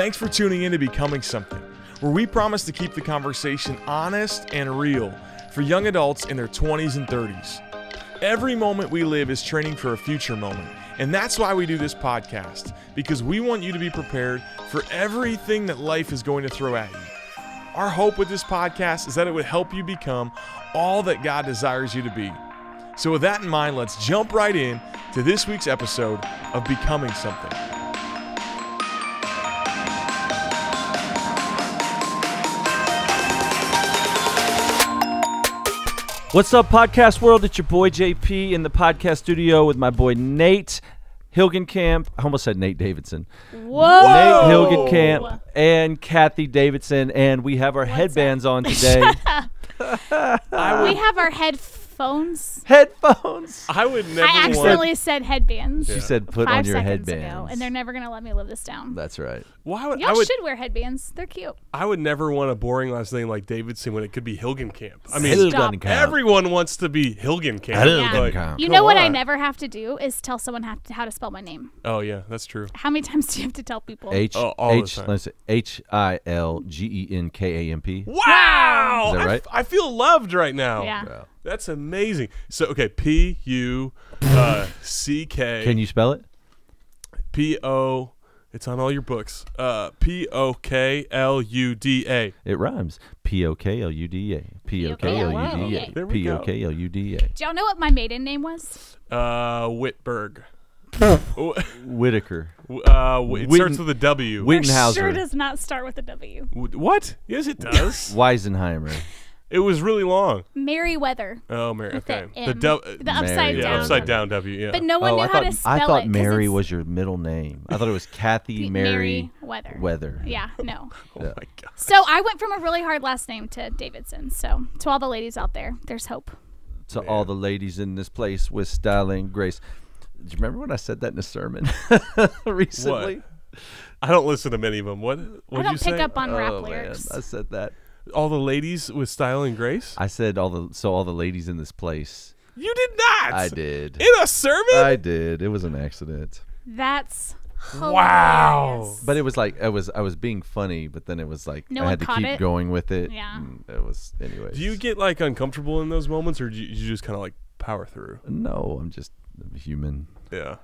Thanks for tuning in to Becoming Something, where we promise to keep the conversation honest and real for young adults in their 20s and 30s. Every moment we live is training for a future moment, and that's why we do this podcast, because we want you to be prepared for everything that life is going to throw at you. Our hope with this podcast is that it would help you become all that God desires you to be. So with that in mind, let's jump right in to this week's episode of Becoming Something. What's up, podcast world? It's your boy JP in the podcast studio with my boy Nate Hilgenkamp. I almost said Nate Davidson. Whoa! Nate Hilgenkamp and Kathy Davidson, and we have our headbands on today. We have our headphones. Headphones. I would never I accidentally said headbands. She said put 5 on your seconds headbands. ago, and they're never going to let me live this down. That's right. Why Y'all should wear headbands. They're cute. I would never want a boring last name like Davidson when it could be Hilgenkamp. I mean, Stop. everyone wants to be Hilgenkamp. Hilgenkamp. You know what I on. never have to do is tell someone how to spell my name. Oh, yeah, that's true. How many times do you have to tell people? all the time. Let's say Hilgenkamp. Wow! Is that right? I feel loved right now. Yeah. That's amazing. So, okay, Puck. Can you spell it? P-O, it's on all your books. Pokluda. It rhymes. Pokluda. Pokluda. There we go. Pokluda. Do y'all know what my maiden name was? Whitberg. Whitaker. It starts with a W. Wittenhauser. Sure does not start with a W. What? Yes, it does. Weisenheimer. It was really long. Merriweather. Oh, Mary. With Okay. the M. The The upside Mary. down. upside down W. Yeah. But no one knew how to spell it. I thought 'cause Mary it's was your middle name. I thought it was Kathy Mary Weather. Yeah, no. Oh my God. So I went from a really hard last name to Davidson. So to all the ladies out there, there's hope. To all the ladies in this place with style and grace. Do you remember when I said that in a sermon recently? What? I don't listen to many of them. What? I What'd don't you pick say? up on rap Oh, man, lyrics. I said that. All the ladies with style and grace. I said all the ladies in this place. You did not. I did. In a sermon. I did. It was an accident. That's Wow. hilarious. But it was like I was being funny, but then it was like No I one had to caught keep it? going with it. Yeah. It was anyways. Do you get like uncomfortable in those moments, or do you just kind of like power through? No, I'm just human. Yeah.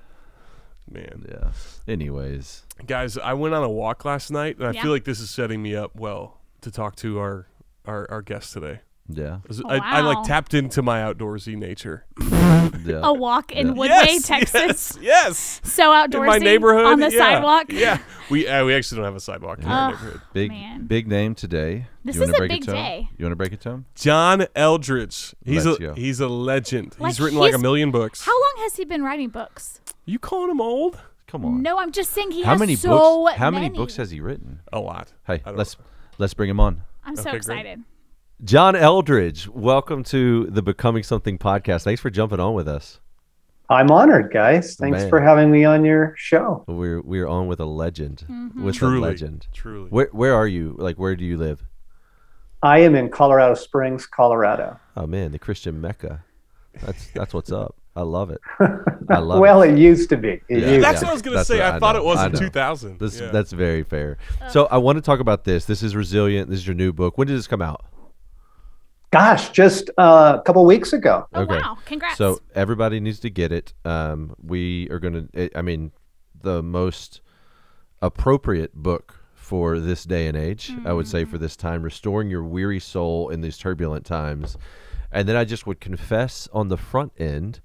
Man. Yeah. Anyways. Guys, I went on a walk last night, and I Yeah. feel like this is setting me up well to talk to our guest today. Yeah. I like wow. tapped into my outdoorsy nature. Yeah. A walk in Yeah. Woodway, Texas. Yes. So outdoorsy. In my neighborhood. On the yeah. sidewalk. Yeah. We actually don't have a sidewalk in our neighborhood. Big big name today. This You is wanna a break big it to him? day. You want to break it to him? John Eldredge. He's Let's go. he's a legend. Like, he's written like a he's- million books. How long has he been writing books? You calling him old? Come on. No, I'm just saying he How has many so books? How many many books has he written? A lot. Hey, I don't let's bring him on. I'm so Okay, great. excited. John Eldredge, welcome to the Becoming Something podcast. Thanks for jumping on with us. I'm honored, guys. Thanks Man. for having me on your show. We're on with a legend. With Truly. a legend. Truly. Where are you? Like, where do you live? I am in Colorado Springs, Colorado. Oh man, the Christian Mecca. That's what's up. I love it. I love Well, it. it used to be. It Yeah. used That's to what I was going to That's say. what I thought know. it was I in know. 2000. Yeah. That's very fair. So I want to talk about this. This is Resilient. This is your new book. When did this come out? Gosh, just a couple weeks ago. Oh, Okay. wow. Congrats. So everybody needs to get it. We are going to, I mean, the most appropriate book for this day and age, I would say, for this time, restoring your weary soul in these turbulent times. And then I just would confess on the front end,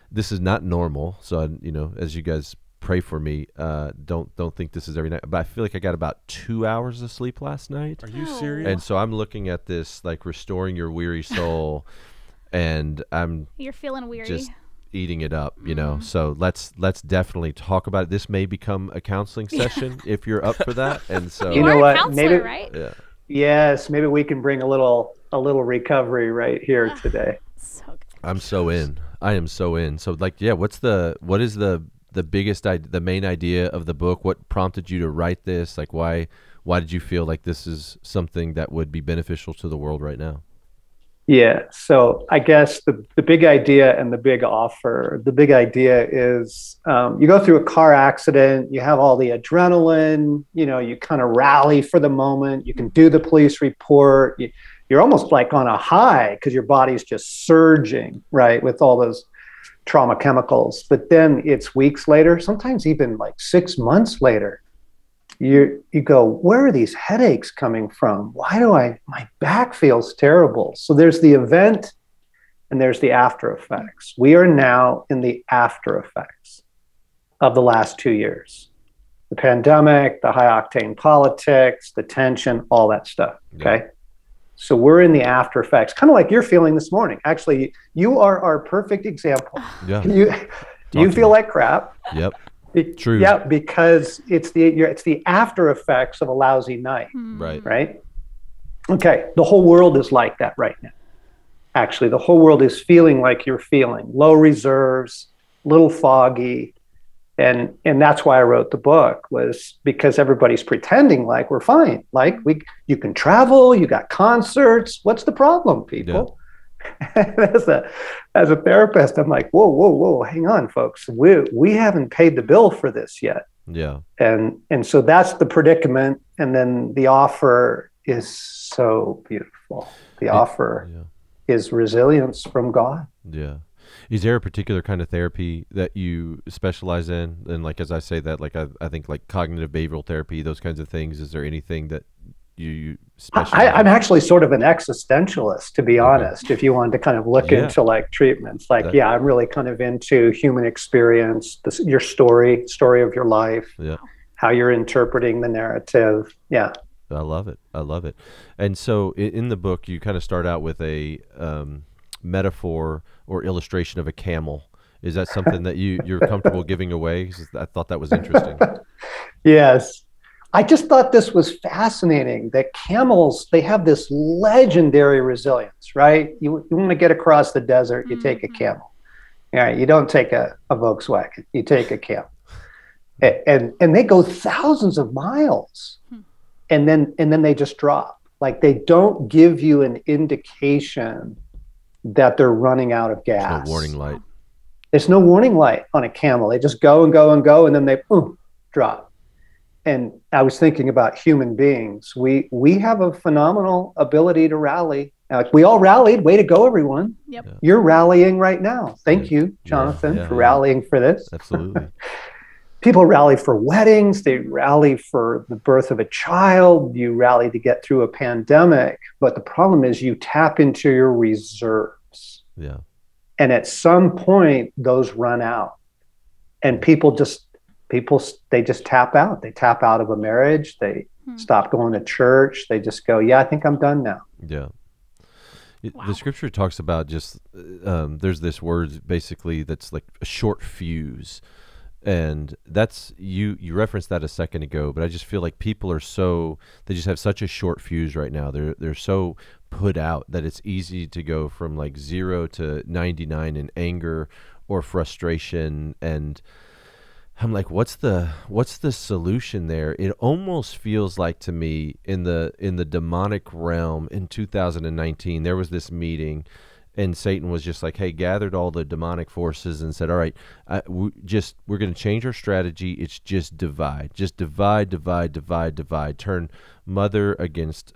this is not normal. So, as you guys pray for me, don't think this is every night. But I feel like I got about 2 hours of sleep last night. Are you Oh. serious? And so I'm looking at this, like, restoring your weary soul, and I'm You're feeling weary. just eating it up, So let's definitely talk about it. This may become a counseling session if you're up for that. And so you know are what? a counselor, Maybe- right? yeah. Yes, maybe we can bring a little recovery right here today. So good. I'm so in. I am so in. So like, yeah, what is the biggest the main idea of the book? What prompted you to write this? Like, why did you feel like this is something that would be beneficial to the world right now? Yeah. So I guess the big idea and the big offer, the big idea is you go through a car accident, you have all the adrenaline, you kind of rally for the moment, you can do the police report. You're almost like on a high because your body's just surging, right, with all those trauma chemicals. But then it's weeks later, sometimes even like 6 months later, you go, where are these headaches coming from? Why do my back feels terrible? So there's the event and there's the after effects. We are now in the after effects of the last 2 years. The pandemic, the high octane politics, the tension, all that stuff. Okay. Yeah. So we're in the after effects, kind of like you're feeling this morning. Actually, you are our perfect example. Yeah. You feel like crap. Yep. True. Yeah, because it's the after effects of a lousy night. Right. Right. Okay. The whole world is like that right now. Actually, the whole world is feeling like you're feeling. Low reserves, little foggy. And that's why I wrote the book, was because everybody's pretending like we're fine. Like you can travel, you got concerts. What's the problem, people? Yeah. As a therapist, I'm like, whoa, hang on, folks. We haven't paid the bill for this yet. Yeah. And so that's the predicament. And then the offer is so beautiful. The offer is resilience from God. Yeah. Is there a particular kind of therapy that you specialize in? And like, as I say that, like, I think like cognitive behavioral therapy, those kinds of things. Is there anything that you specialize in? I'm actually sort of an existentialist, to be honest, if you wanted to kind of look into like treatments. Like, I'm really kind of into human experience, your story of your life, how you're interpreting the narrative. Yeah. I love it. And so in the book, you kind of start out with a metaphor or illustration of a camel. Is that something that you're comfortable giving away? I thought that was interesting. Yes. I just thought this was fascinating that camels, they have this legendary resilience, right? You want to get across the desert, you take a camel. Yeah, you don't take a Volkswagen, you take a camel. And they go thousands of miles and then they just drop. Like, they don't give you an indication that they're running out of gas. There's no warning light. There's no warning light on a camel. They just go and go and go, and then they drop. And I was thinking about human beings. We have a phenomenal ability to rally. Like, we all rallied. Way to go, everyone. Yep. You're rallying right now. Thank you, Jonathan, for rallying for this. Absolutely. People rally for weddings. They rally for the birth of a child. You rally to get through a pandemic. But the problem is you tap into your reserves. Yeah. And at some point, those run out. And people just tap out. They tap out of a marriage. They stop going to church. They just go, I think I'm done now. Yeah. The scripture talks about just, there's this word basically that's like a short fuse. And that's, you referenced that a second ago, but I just feel like people are they just have such a short fuse right now. They're so put out that it's easy to go from like 0 to 99 in anger or frustration. And I'm like, what's the solution there? It almost feels like to me in the demonic realm in 2019, there was this meeting and Satan was just like, hey, gathered all the demonic forces and said, all right, we're going to change our strategy. It's just divide. Just divide. Turn mother against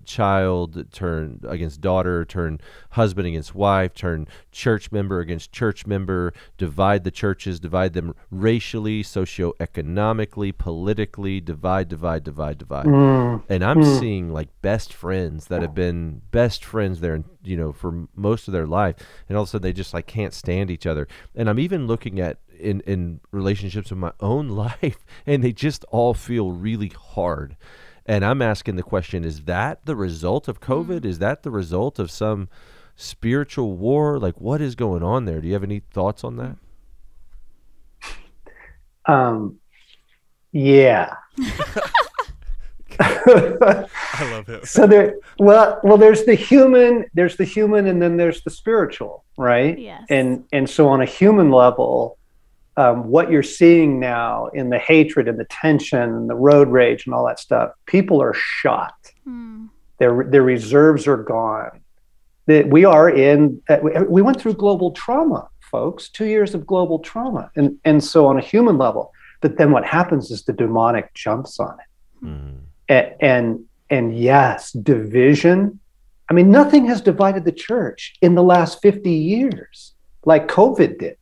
child, turn against daughter, turn husband against wife, turn church member against church member, divide the churches, divide them racially, socioeconomically, politically, divide. And I'm seeing like best friends that have been best friends there, for most of their life, and all of a sudden they just like can't stand each other. And I'm even looking at in relationships in my own life, and they just all feel really hard. And I'm asking the question, is that the result of COVID? Is that the result of some spiritual war? Like, what is going on there? Do you have any thoughts on that? Yeah. I love it. So there's the human, and then there's the spiritual, right? Yes. And so on a human level, what you're seeing now in the hatred and the tension and the road rage and all that stuff, people are shot. Their reserves are gone. that we are in, we went through global trauma, folks, 2 years of global trauma. And so on a human level, but then what happens is the demonic jumps on it. Mm-hmm. And yes, division. I mean, nothing has divided the church in the last 50 years like COVID did.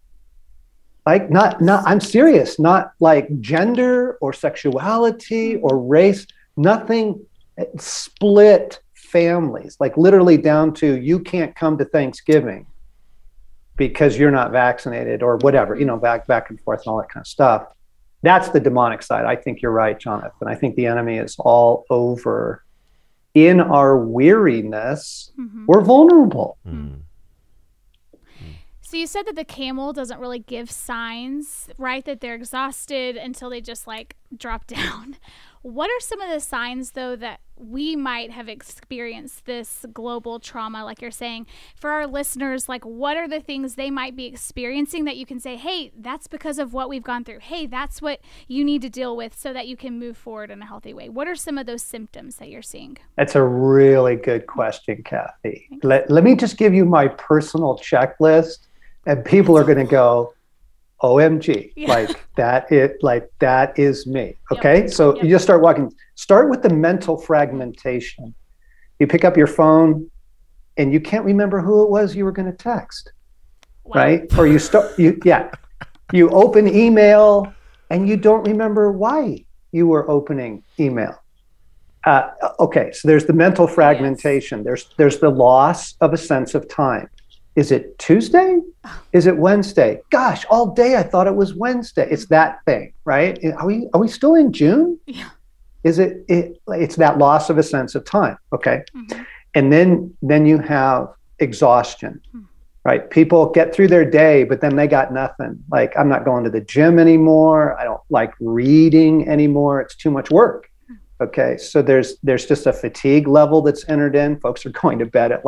Like not, I'm serious, not like gender or sexuality or race, nothing split families, like literally down to you can't come to Thanksgiving because you're not vaccinated or whatever, you know, back and forth and all that kind of stuff. That's the demonic side. I think you're right, Jonathan. I think the enemy is all over. In our weariness, we're vulnerable. So you said that the camel doesn't really give signs, right? That they're exhausted until they just like drop down. What are some of the signs, though, that we might have experienced this global trauma, like you're saying, for our listeners? Like, what are the things they might be experiencing that you can say, hey, that's because of what we've gone through. Hey, that's what you need to deal with so that you can move forward in a healthy way. What are some of those symptoms that you're seeing? That's a really good question, Kathy. Let me just give you my personal checklist, and people are going to go, OMG, like that is me. Okay. So you just start with the mental fragmentation. You pick up your phone and you can't remember who it was you were going to text. Wow. Right. Or you open email and you don't remember why you were opening email. Okay. So there's the mental fragmentation. Yes. There's the loss of a sense of time. Is it Tuesday? Is it Wednesday? Gosh, all day I thought it was Wednesday. It's that thing, right? Are we still in June? Yeah. Is it's that loss of a sense of time. Okay. Mm-hmm. And then you have exhaustion, right? People get through their day, but then they got nothing. Like, I'm not going to the gym anymore. I don't like reading anymore. It's too much work. Okay. So there's just a fatigue level that's entered in. Folks are going to bed at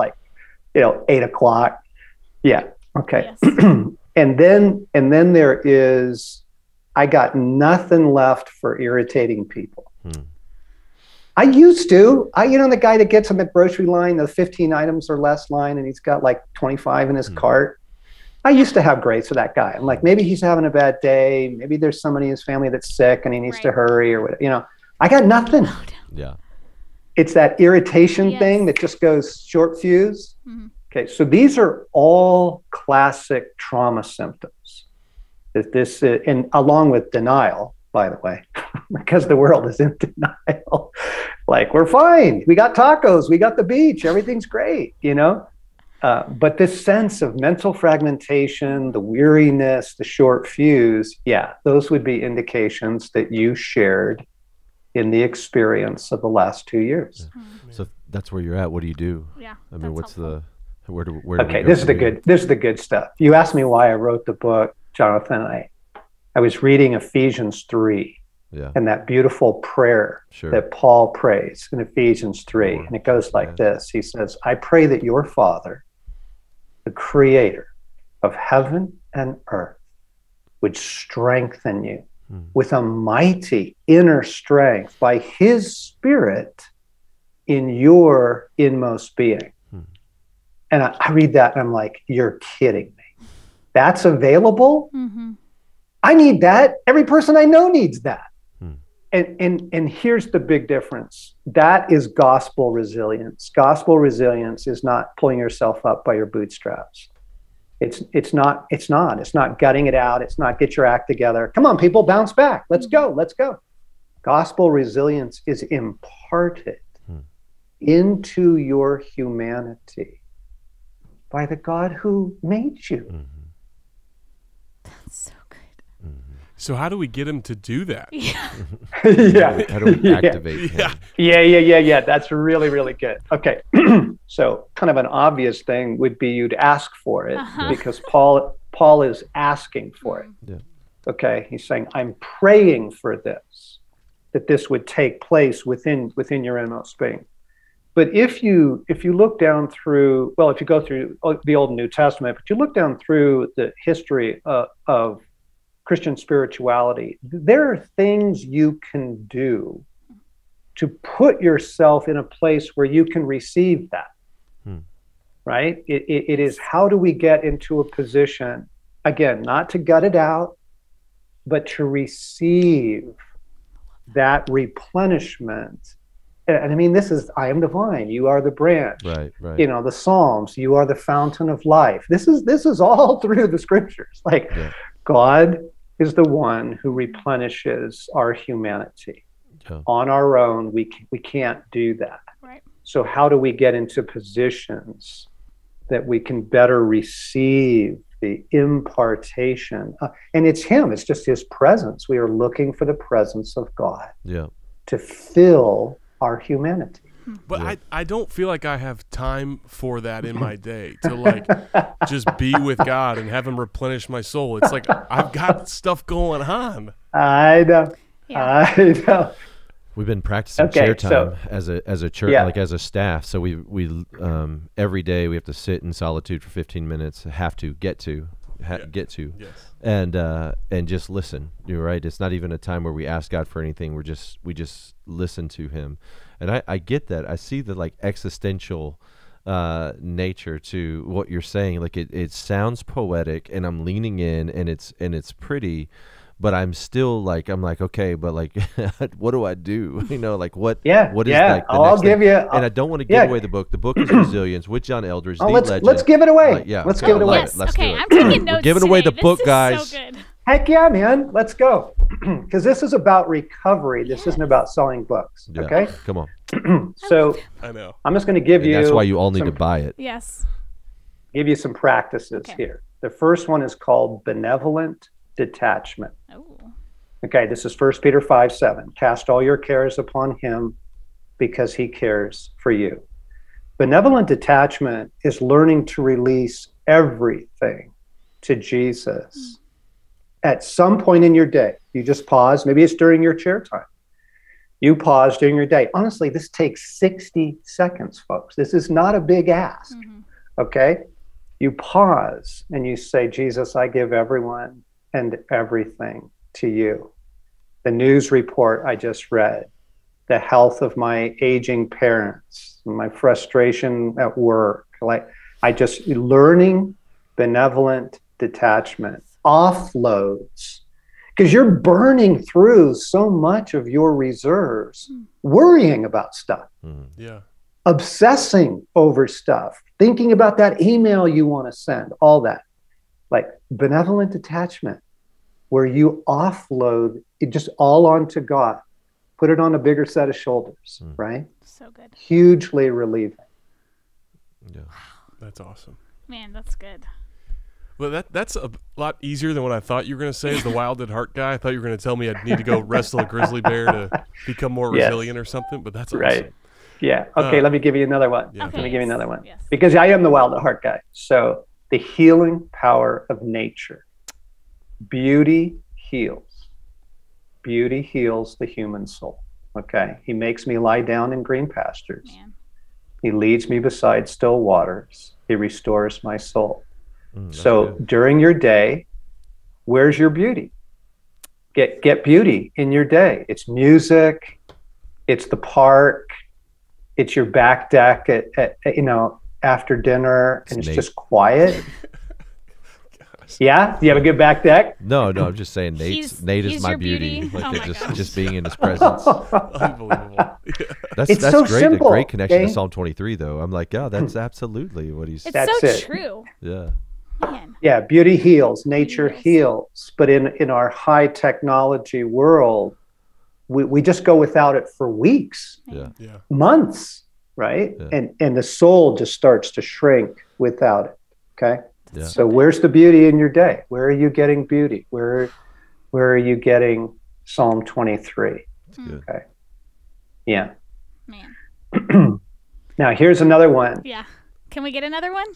8 o'clock. Yeah. Okay. Yes. And then there is, I got nothing left for irritating people. I used to, the guy that gets in the grocery line, the 15 items or less line, and he's got like 25 in his cart. I used to have grace for that guy. I'm like, maybe he's having a bad day. Maybe there's somebody in his family that's sick and he needs to hurry or whatever. I got nothing. Yeah. It's that irritation thing that just goes short fuse. Mm-hmm. Okay, so these are all classic trauma symptoms. And along with denial, by the way, because the world is in denial. Like, we're fine. We got tacos. We got the beach. Everything's great, But this sense of mental fragmentation, the weariness, the short fuse, those would be indications that you shared in the experience of the last 2 years. So that's where you're at. What do you do? Yeah. I mean, what's helpful. Where do okay, this is the good stuff. You asked me why I wrote the book, Jonathan. I was reading Ephesians 3 and that beautiful prayer that Paul prays in Ephesians 3. And it goes like this. He says, I pray that your Father, the creator of heaven and earth, would strengthen you with a mighty inner strength by his Spirit in your inmost being. And I read that and I'm like, you're kidding me. That's available? Mm-hmm. I need that. Every person I know needs that. And here's the big difference. That is gospel resilience. Gospel resilience is not pulling yourself up by your bootstraps. It's not gutting it out. It's not get your act together. Come on, people, bounce back. Let's go. Gospel resilience is imparted into your humanity by the God who made you. That's so good. So how do we get him to do that? How do we activate him? Yeah. That's really, really good. Okay. So kind of an obvious thing would be you'd ask for it because Paul is asking for it. Yeah. Okay. He's saying, I'm praying for this, that this would take place within your inmost being. But if you look down through, if you go through the Old and New Testament, but you look down through the history of Christian spirituality, there are things you can do to put yourself in a place where you can receive that. right? It is, how do we get into a position, again, not to gut it out, but to receive that replenishment. And I mean, this is, I am the vine, you are the branch. Right. You know, the Psalms, you are the fountain of life. This is all through the scriptures. Like, God is the one who replenishes our humanity. On our own, we can't do that. Right. So how do we get into positions that we can better receive the impartation? And it's him, it's just his presence. We are looking for the presence of God to fill our humanity. But I don't feel like I have time for that in my day, to like just be with God and have him replenish my soul. It's like I've got stuff going on. I know. Yeah. I know. We've been practicing chair time as a church, like as a staff. So we every day we have to sit in solitude for 15 minutes. Get to, and just listen. You're right. It's not even a time where we ask God for anything. We just listen to Him, and I get that. I see the like existential nature to what you're saying. Like it sounds poetic, and I'm leaning in, and it's pretty. But I'm still like, okay, but like, what do I do? You know, like what is like the I'll next give thing? you, And I don't want to give away the book. The book is Resilience with John Eldredge, the legend. Let's give it away. Let's give it away. Yes. Let's Okay, do it. I'm taking notes. We're giving away the book, this guys. Is so good. Heck yeah, man. Let's go. Because this is about recovery. This isn't about selling books. Yeah. Okay. Come on. So I know. I'm just going to give you. That's why you all need to buy it. Yes. Give you some practices here. The first one is called Benevolent Detachment. Oh. Okay, this is 1 Peter 5:7. Cast all your cares upon him because he cares for you. Benevolent detachment is learning to release everything to Jesus. At some point in your day, you just pause. Maybe it's during your chair time. You pause during your day. Honestly, this takes 60 seconds, folks. This is not a big ask. Okay? You pause and you say, Jesus, I give everyone and everything to you. The news report I just read, the health of my aging parents, my frustration at work, like learning benevolent detachment offloads, because you're burning through so much of your reserves, worrying about stuff, obsessing over stuff, thinking about that email you want to send, all that. Like benevolent detachment, where you offload it just all onto God, put it on a bigger set of shoulders, right? So good. Hugely relieving. Yeah. That's awesome. Man, that's good. Well, that's a lot easier than what I thought you were going to say as the Wild at Heart guy. I thought you were going to tell me I'd need to go wrestle a grizzly bear to become more resilient or something, but that's awesome. Right. Yeah. Okay, let me give you another one. Yeah. Okay, Let me give you another one. Yes. Because I am the Wild at Heart guy. So the healing power of nature. Beauty heals. Beauty heals the human soul. Okay. He makes me lie down in green pastures. Man. He leads me beside still waters. He restores my soul. So good. during your day, where's your beauty? Get beauty in your day. It's music. It's the park. It's your back deck at after dinner, and it's just quiet. Yeah, do you have a good back deck? No, I'm just saying Nate is my your beauty. beauty. Like Oh my gosh. just being in his presence. Unbelievable. That's so great. simple, A great connection okay? to Psalm 23, though. I'm like, yeah, that's absolutely what he's. It's That's so it. true. Yeah. Man. Yeah, beauty heals, nature Beauty heals. But in our high technology world, we just go without it for weeks, Yeah. Yeah. months, right? Yeah. And the soul just starts to shrink without it. Okay. Yeah. So where's the beauty in your day? Where are you getting beauty? Where are you getting Psalm 23? That's good. Okay. Yeah. Man. Now here's another one. Yeah. Can we get another one?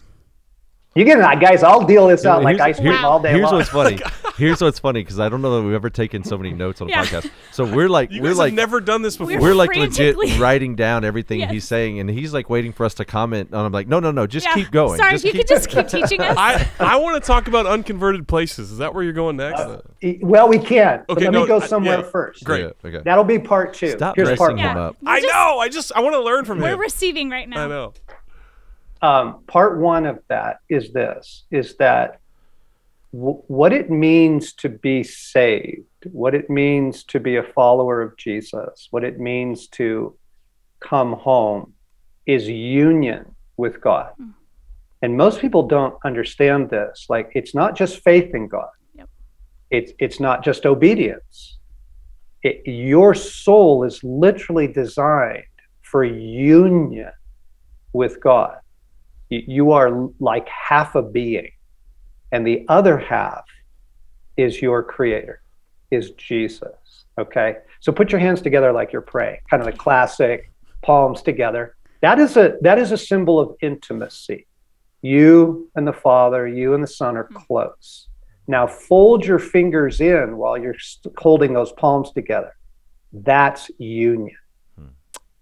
You get it, guys. I'll deal this out like Here's- ice cream all day Here's long. what's funny. Here's what's funny, because I don't know that we've ever taken so many notes on a Yeah. podcast. So we're like You guys have never done this before. we're like legit frantically- writing down everything Yes. he's saying, and he's like waiting for us to comment. And I'm like, no, just Yeah. keep going. Sorry, if you could just keep teaching us. I want to talk about Unconverted Places. Is that where you're going next? Well, we can. But Okay, let no, me go somewhere yeah. first. Great. Yeah, okay. That'll be part 2. Stop Here's part dressing him one. up. I know. I want to learn from We're him. receiving right now. I know. part one of that is this, is that what it means to be saved, what it means to be a follower of Jesus, what it means to come home is union with God. And most people don't understand this. Like, it's not just faith in God. Yep. It's not just obedience. Your soul is literally designed for union with God. You are like half a being, and the other half is your creator, is Jesus. Okay? So put your hands together like you're praying, kind of the classic palms together. That is a symbol of intimacy. You and the Father, you and the Son are close. Now fold your fingers in while you're holding those palms together. That's union.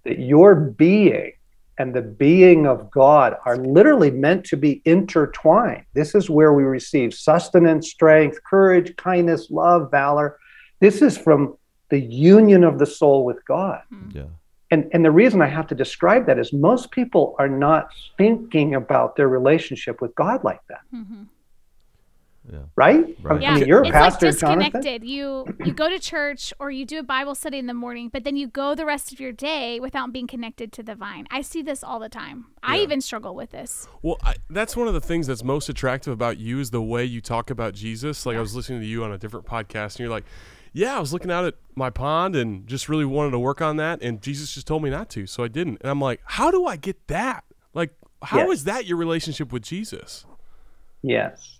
That your being and the being of God are literally meant to be intertwined. This is where we receive sustenance, strength, courage, kindness, love, valor. This is from the union of the soul with God. Yeah. And the reason I have to describe that is most people are not thinking about their relationship with God like that. Yeah. Right? Right. Yeah, I mean, you're a it's pastor, like disconnected. Jonathan. You go to church or you do a Bible study in the morning, but then you go the rest of your day without being connected to the vine. I see this all the time. I even struggle with this. Well, that's one of the things that's most attractive about you is the way you talk about Jesus. Like I was listening to you on a different podcast, and you're like, yeah, I was looking out at my pond and just really wanted to work on that, and Jesus just told me not to, so I didn't. And I'm like, how do I get that? Like, how is that your relationship with Jesus? Yes.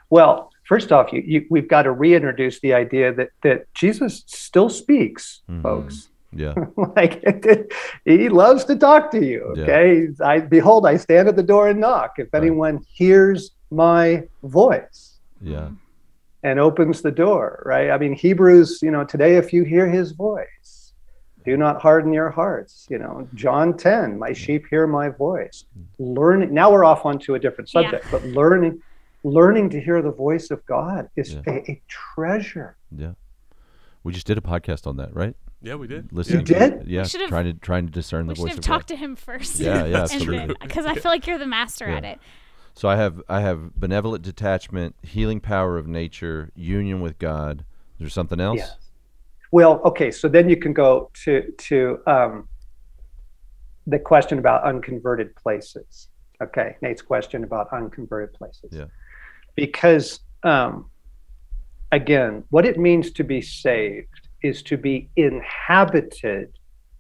Well, first off, we've got to reintroduce the idea that Jesus still speaks, folks. Yeah. Like, he loves to talk to you. Okay. Yeah. Behold, I stand at the door and knock. If anyone hears my voice. Yeah. And opens the door, right? I mean, Hebrews, today, if you hear his voice, do not harden your hearts. John 10, my sheep hear my voice. Learning. Now we're off onto a different subject, but learning to hear the voice of God is a treasure. Yeah. We just did a podcast on that, right? Yeah, we did. You did? Yeah. Trying to discern the voice of God. We should have talked to him first. Yeah, absolutely. Because I feel like you're the master at it. So I have benevolent detachment, healing power of nature, union with God. Is there something else? Yes. Well, okay. So then you can go to the question about unconverted places. Okay, Nate's question about unconverted places. Yeah. Because again, what it means to be saved is to be inhabited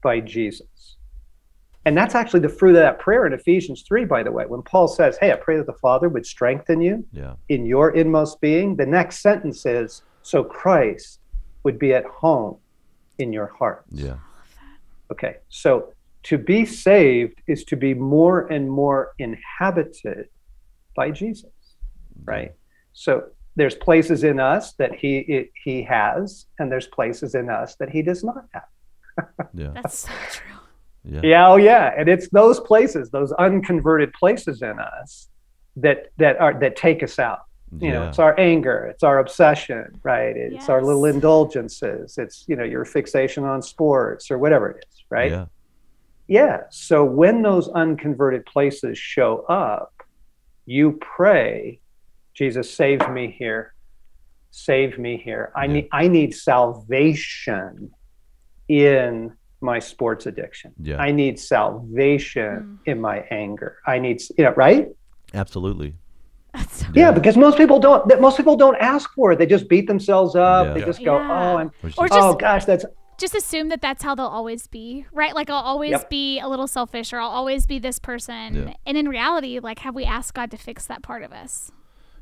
by Jesus. And that's actually the fruit of that prayer in Ephesians 3, by the way. When Paul says, hey, I pray that the Father would strengthen you in your inmost being, the next sentence is, so Christ would be at home in your heart. Yeah. Okay, so to be saved is to be more and more inhabited by Jesus, right? So there's places in us that he has, and there's places in us that he does not have. Yeah. That's so true. Yeah. And it's those places, those unconverted places in us that take us out. It's our anger, it's our obsession, right? It's our little indulgences. It's, your fixation on sports or whatever it is, right? Yeah. So when those unconverted places show up, you pray, Jesus, save me here. Save me here. I need salvation in my sports addiction. Yeah. I need salvation in my anger. I need, right? Absolutely. Yeah, because most people don't ask for it. They just beat themselves up. Yeah. They just go, just assume that that's how they'll always be, right? Like I'll always be a little selfish, or I'll always be this person. Yeah. And in reality, like, have we asked God to fix that part of us?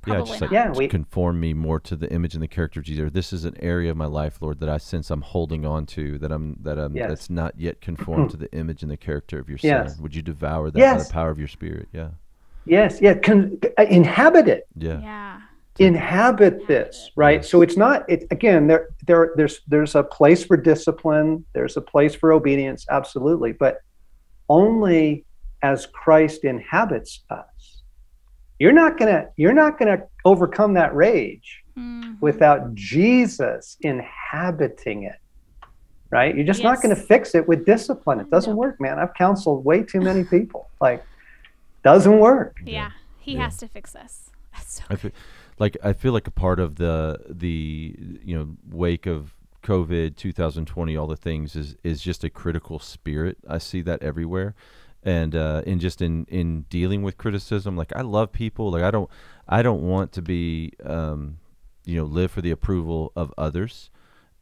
Probably just conform me more to the image and the character of Jesus. This is an area of my life, Lord, that I sense I'm holding on to, that's not yet conformed to the image and the character of your Son. Would you devour that by the power of your Spirit? Yeah. Yes. Yeah. Inhabit it. Yeah. Inhabit this, right? So it's not. Again, there's a place for discipline. There's a place for obedience, absolutely, but only as Christ inhabits us. You're not gonna overcome that rage without Jesus inhabiting it, right? You're just not gonna fix it with discipline. It doesn't work, man. I've counseled way too many people. Like, Doesn't work. Yeah. He has to fix us. That's so good. I feel like a part of the wake of COVID 2020, all the things is just a critical spirit. I see that everywhere. And in dealing with criticism, like I love people. Like I don't want to be live for the approval of others.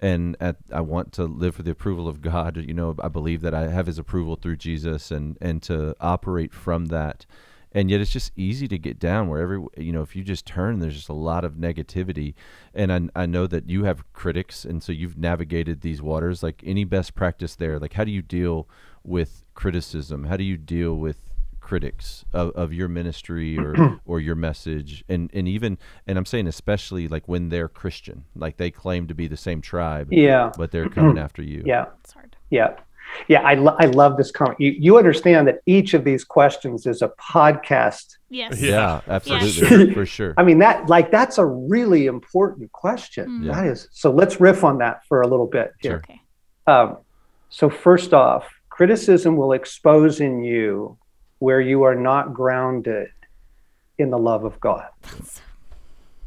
And I want to live for the approval of God. I believe that I have his approval through Jesus and to operate from that. And yet it's just easy to get down where if you just turn, there's just a lot of negativity. And I know that you have critics, and so you've navigated these waters. Like, any best practice there? Like, how do you deal with criticism? How do you deal with critics of your ministry or your message? And I'm saying especially like when they're Christian, like they claim to be the same tribe, but they're coming after you. Yeah. It's hard. Yeah. Yeah, I love this comment. You understand that each of these questions is a podcast. Yes. Yeah, absolutely. For sure. I mean, that's a really important question. That is. So let's riff on that for a little bit here. Okay. So first off, criticism will expose in you where you are not grounded in the love of God.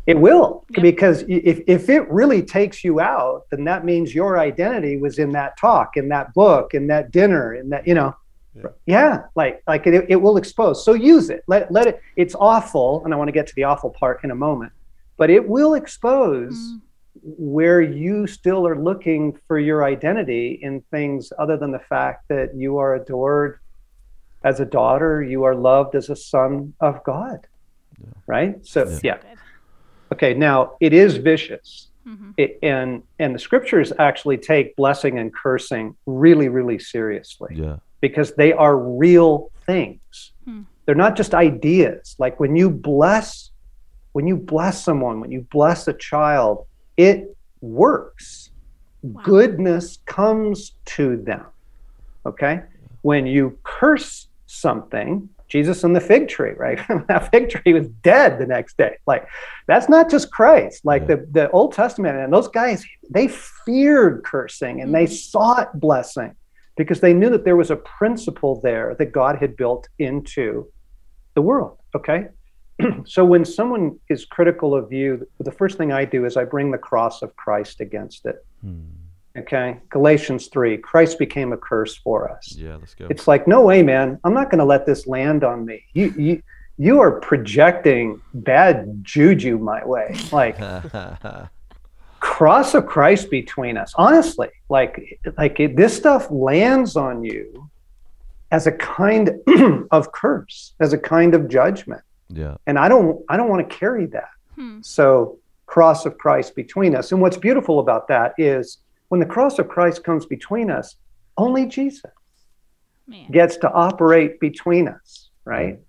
It will, because if it really takes you out, then that means your identity was in that talk, in that book, in that dinner, in that, it will expose. So use it. Let it. It's awful, and I want to get to the awful part in a moment, but it will expose where you still are looking for your identity in things other than the fact that you are adored as a daughter, you are loved as a son of God, right? So, yeah. Okay, now it is vicious, and the scriptures actually take blessing and cursing really, really seriously, because they are real things. They're not just ideas. Like when you bless someone, when you bless a child, it works. Wow. Goodness comes to them. Okay, when you curse something. Jesus and the fig tree, right? That fig tree was dead the next day. Like, that's not just Christ. Like the Old Testament, and those guys, they feared cursing and they sought blessing because they knew that there was a principle there that God had built into the world, okay? So when someone is critical of you, the first thing I do is I bring the cross of Christ against it. Okay, Galatians 3, Christ became a curse for us. Yeah, let's go. It's like, no way, man. I'm not going to let this land on me. You are projecting bad juju my way. Like, cross of Christ between us. Honestly, this stuff lands on you as a kind of curse, as a kind of judgment. Yeah. And I don't want to carry that. So, cross of Christ between us. And what's beautiful about that is, when the cross of Christ comes between us, only Jesus gets to operate between us, right?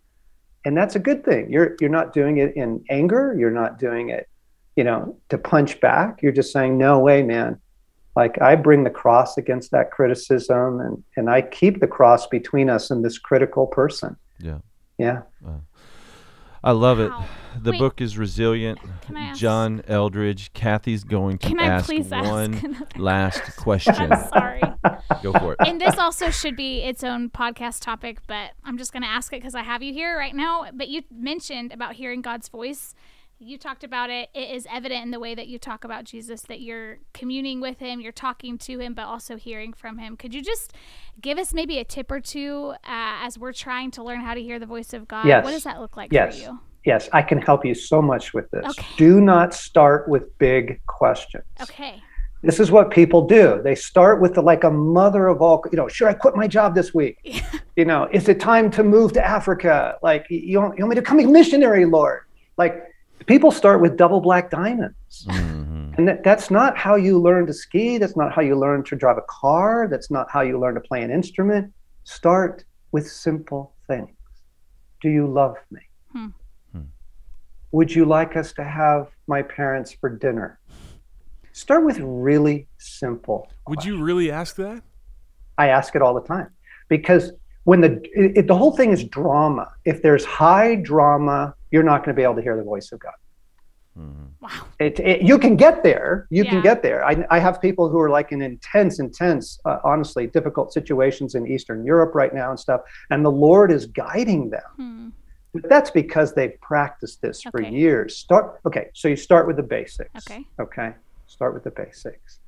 And that's a good thing. You're not doing it in anger. You're not doing it, to punch back. You're just saying, no way, man. Like, I bring the cross against that criticism, and I keep the cross between us and this critical person. Yeah. Yeah. I love it. The book is Resilient. John Eldredge. Kathy's going to ask one last question. I'm sorry. Go for it. And this also should be its own podcast topic, but I'm just going to ask it because I have you here right now. But you mentioned about hearing God's voice. You talked about it. It is evident in the way that you talk about Jesus that you're communing with him, you're talking to him, but also hearing from him. Could you just give us maybe a tip or two as we're trying to learn how to hear the voice of God? Yes. What does that look like for you? Yes, I can help you so much with this. Okay. Do not start with big questions. Okay. This is what people do. They start with like a mother of all, should I quit my job this week? Is it time to move to Africa? Like, you want me to become a missionary, Lord? Like, people start with double black diamonds. And that's not how you learn to ski. That's not how you learn to drive a car. That's not how you learn to play an instrument. Start with simple things. Do you love me? Would you like us to have my parents for dinner? Start with really simple Would questions. you really ask that? I ask it all the time because when the whole thing is drama. If there's high drama, you're not going to be able to hear the voice of God. Wow. You can get there. You Yeah. can get there. I have people who are like in intense, honestly, difficult situations in Eastern Europe right now and stuff. And the Lord is guiding them. But that's because they've practiced this for Okay. years. So you start with the basics. Okay. Start with the basics.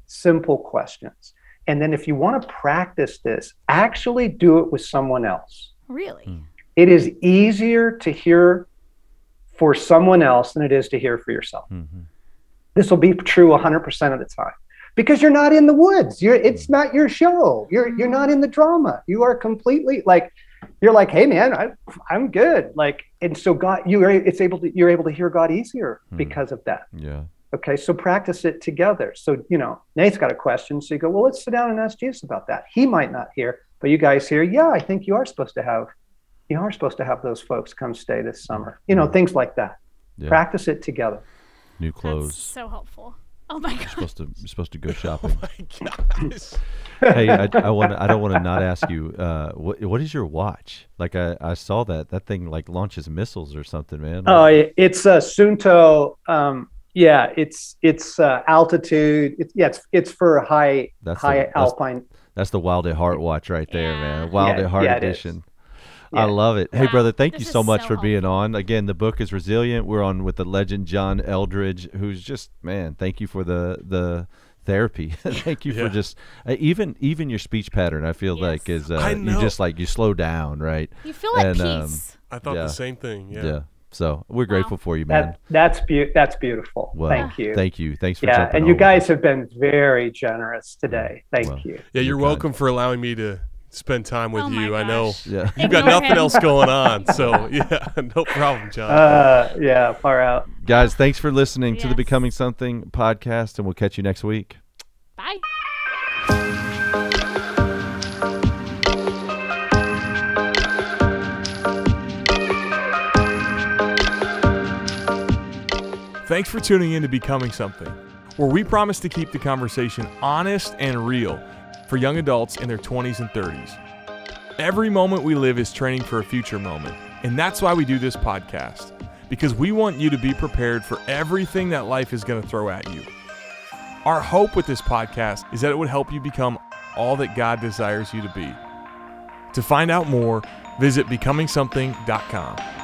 Simple questions. And then if you want to practice this, actually do it with someone else. Really? It is easier to hear for someone else than it is to hear for yourself. This will be true 100% of the time because you're not in the woods. It's not your show. You're not in the drama. You are completely like, you're like, hey man, I'm good. Like, and so God, you're able to hear God easier because of that. Yeah. Okay. So practice it together. So, Nate's got a question. So you go, well, let's sit down and ask Jesus about that. He might not hear, but you guys hear, yeah, I think you are supposed to have those folks come stay this summer, things like that. Yeah. Practice it together. New clothes. That's so helpful. Oh my God. You're supposed to go shopping. Oh my gosh. Hey, I don't want to not ask you. What is your watch? Like I saw that thing like launches missiles or something, man. Oh, it's a Sunto. Yeah, it's altitude. It's for high alpine. That's the Wild at Heart watch right there, man. Wild at Heart edition. Yeah. I love it. Hey, brother, thank you This so is much so for being helpful. on. Again, the book is Resilient. We're on with the legend John Eldredge, who's just, man, thank you for the therapy. Thank you for just even your speech pattern. I feel like is you just like you slow down, right? You feel at peace. I thought the same thing. Yeah. So we're grateful for you, man. That's beautiful. Well, Thank you. Thank you. Thanks for yeah, jumping and you on guys with have been very generous today. Thank Well, you. Yeah, you're You're welcome for allowing me to spend time with Oh my you. I know gosh. Yeah. you've got Ignore nothing him. else going on, so yeah, no problem, John. Yeah, far out. Guys, thanks for listening to the Yes. Becoming Something podcast, and we'll catch you next week. Bye. Thanks for tuning in to Becoming Something, where we promise to keep the conversation honest and real for young adults in their 20s and 30s. Every moment we live is training for a future moment, and that's why we do this podcast, because we want you to be prepared for everything that life is going to throw at you. Our hope with this podcast is that it would help you become all that God desires you to be. To find out more, visit becomingsomething.com.